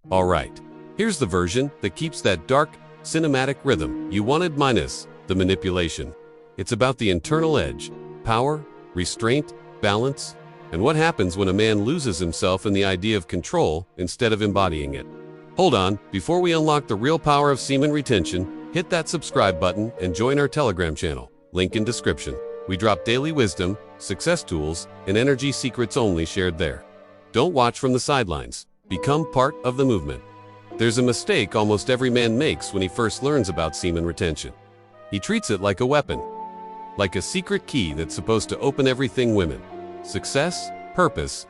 Alright, here's the version that keeps that dark, cinematic rhythm you wanted minus the manipulation. It's about the internal edge, power, restraint, balance, and what happens when a man loses himself in the idea of control instead of embodying it. Hold on, before we unlock the real power of semen retention, hit that subscribe button and join our Telegram channel, link in description. We drop daily wisdom, success tools, and energy secrets only shared there. Don't watch from the sidelines. Become part of the movement. There's a mistake almost every man makes when he first learns about semen retention. He treats it like a weapon, like a secret key that's supposed to open everything: women, success, purpose.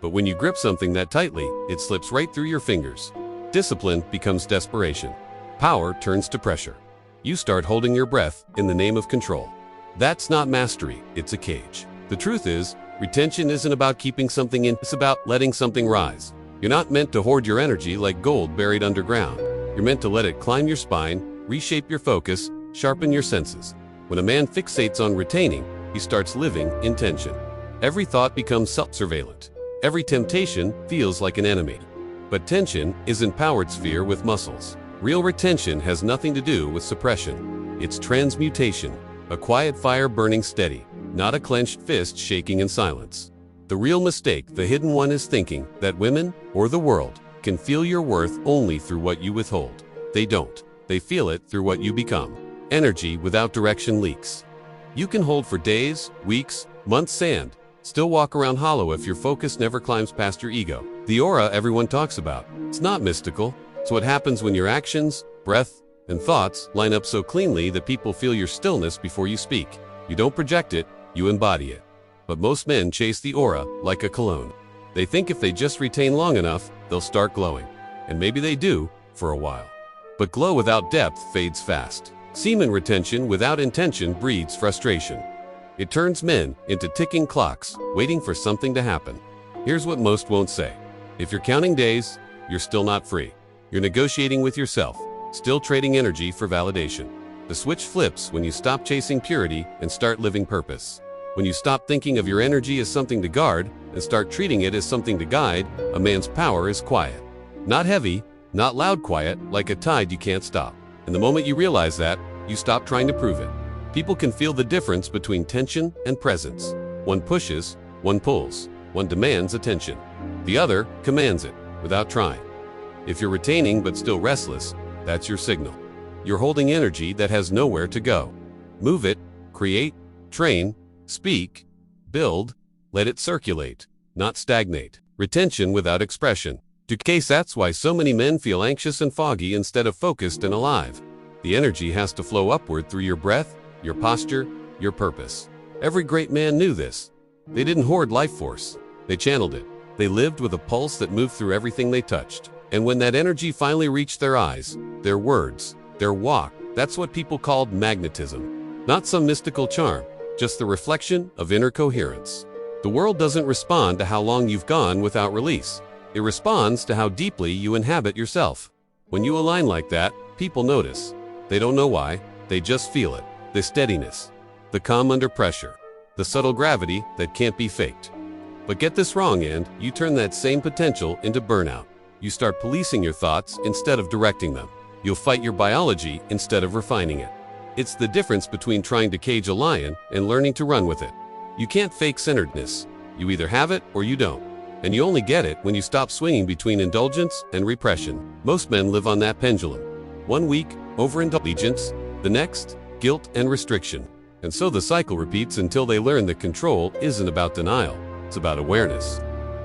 But when you grip something that tightly, it slips right through your fingers. Discipline becomes desperation. Power turns to pressure. You start holding your breath in the name of control. That's not mastery, it's a cage. The truth is, retention isn't about keeping something in, it's about letting something rise. You're not meant to hoard your energy like gold buried underground. You're meant to let it climb your spine, reshape your focus, sharpen your senses. When a man fixates on retaining, he starts living in tension. Every thought becomes self-surveillant. Every temptation feels like an enemy. But tension is an empowered sphere with muscles. Real retention has nothing to do with suppression. It's transmutation, a quiet fire burning steady, not a clenched fist shaking in silence. The real mistake, the hidden one, is thinking that women, or the world, can feel your worth only through what you withhold. They don't. They feel it through what you become. Energy without direction leaks. You can hold for days, weeks, months, and still walk around hollow if your focus never climbs past your ego. The aura everyone talks about. It's not mystical. It's what happens when your actions, breath, and thoughts line up so cleanly that people feel your stillness before you speak. You don't project it, you embody it. But most men chase the aura like a cologne. They think if they just retain long enough, they'll start glowing. And maybe they do, for a while. But glow without depth fades fast. Semen retention without intention breeds frustration. It turns men into ticking clocks, waiting for something to happen. Here's what most won't say. If you're counting days, you're still not free. You're negotiating with yourself, still trading energy for validation. The switch flips when you stop chasing purity and start living purpose. When you stop thinking of your energy as something to guard and start treating it as something to guide, a man's power is quiet. Not heavy, not loud quiet, like a tide you can't stop. And the moment you realize that, you stop trying to prove it. People can feel the difference between tension and presence. One pushes, one pulls, one demands attention. The other commands it, without trying. If you're retaining but still restless, that's your signal. You're holding energy that has nowhere to go. Move it, create, train, speak, build, let it circulate, not stagnate. Retention without expression. That's why so many men feel anxious and foggy instead of focused and alive. The energy has to flow upward through your breath, your posture, your purpose. Every great man knew this. They didn't hoard life force. They channeled it. They lived with a pulse that moved through everything they touched. And when that energy finally reached their eyes, their words, their walk, that's what people called magnetism. Not some mystical charm, just the reflection of inner coherence. The world doesn't respond to how long you've gone without release. It responds to how deeply you inhabit yourself. When you align like that, people notice. They don't know why, they just feel it. The steadiness, the calm under pressure, the subtle gravity that can't be faked. But get this wrong and you turn that same potential into burnout. You start policing your thoughts instead of directing them. You'll fight your biology instead of refining it. It's the difference between trying to cage a lion and learning to run with it. You can't fake centeredness. You either have it or you don't. And you only get it when you stop swinging between indulgence and repression. Most men live on that pendulum. 1 week, overindulgence, the next, guilt and restriction. And so the cycle repeats until they learn that control isn't about denial, it's about awareness.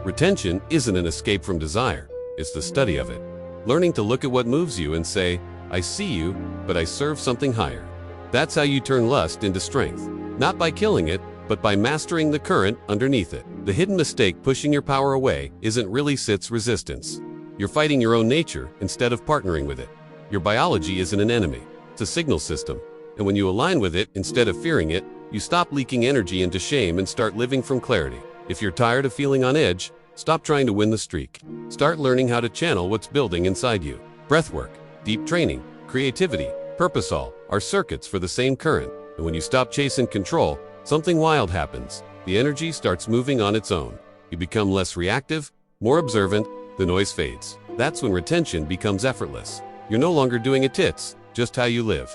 Retention isn't an escape from desire, it's the study of it. Learning to look at what moves you and say, I see you, but I serve something higher. That's how you turn lust into strength. Not by killing it, but by mastering the current underneath it. The hidden mistake pushing your power away isn't really its resistance. You're fighting your own nature instead of partnering with it. Your biology isn't an enemy, it's a signal system. And when you align with it instead of fearing it, you stop leaking energy into shame and start living from clarity. If you're tired of feeling on edge, stop trying to win the streak. Start learning how to channel what's building inside you. Breathwork, deep training, creativity, purpose, all are circuits for the same current. And when you stop chasing control, something wild happens. The energy starts moving on its own. You become less reactive, more observant, the noise fades. That's when retention becomes effortless. You're no longer doing it, it's just how you live.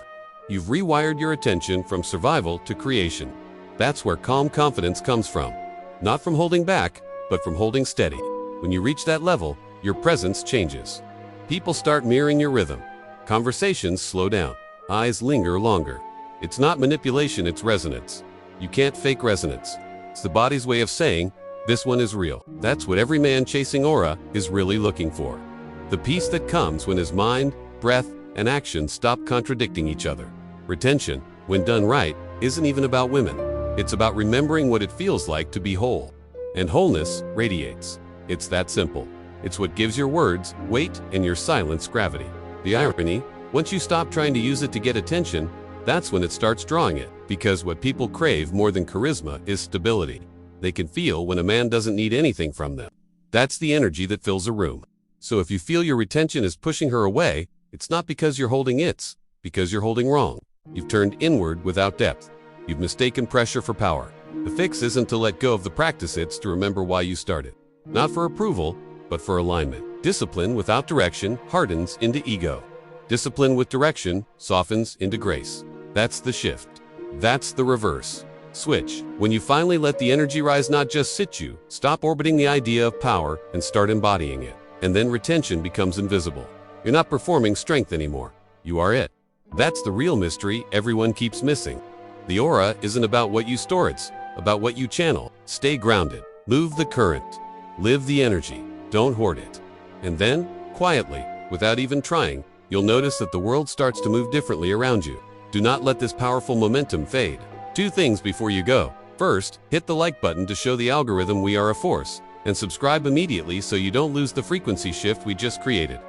You've rewired your attention from survival to creation. That's where calm confidence comes from. Not from holding back, but from holding steady. When you reach that level, your presence changes. People start mirroring your rhythm. Conversations slow down. Eyes linger longer. It's not manipulation, it's resonance. You can't fake resonance. It's the body's way of saying, this one is real. That's what every man chasing aura is really looking for. The peace that comes when his mind, breath, and action stop contradicting each other. Retention, when done right, isn't even about women. It's about remembering what it feels like to be whole. And wholeness radiates. It's that simple. It's what gives your words weight and your silence gravity. The irony, once you stop trying to use it to get attention, that's when it starts drawing it. Because what people crave more than charisma is stability. They can feel when a man doesn't need anything from them. That's the energy that fills a room. So if you feel your retention is pushing her away, it's not because you're holding it's because you're holding wrong. You've turned inward without depth. You've mistaken pressure for power. The fix isn't to let go of the practice, it's to remember why you started. Not for approval, but for alignment. Discipline without direction hardens into ego. Discipline with direction softens into grace. That's the shift. That's the reverse. Switch. When you finally let the energy rise, not just sit you, stop orbiting the idea of power and start embodying it. And then retention becomes invisible. You're not performing strength anymore. You are it. That's the real mystery everyone keeps missing. The aura isn't about what you store, it's about what you channel. Stay grounded. Move the current. Live the energy. Don't hoard it. And then, quietly, without even trying, you'll notice that the world starts to move differently around you. Do not let this powerful momentum fade. 2 things before you go. First, hit the like button to show the algorithm we are a force, and subscribe immediately so you don't lose the frequency shift we just created.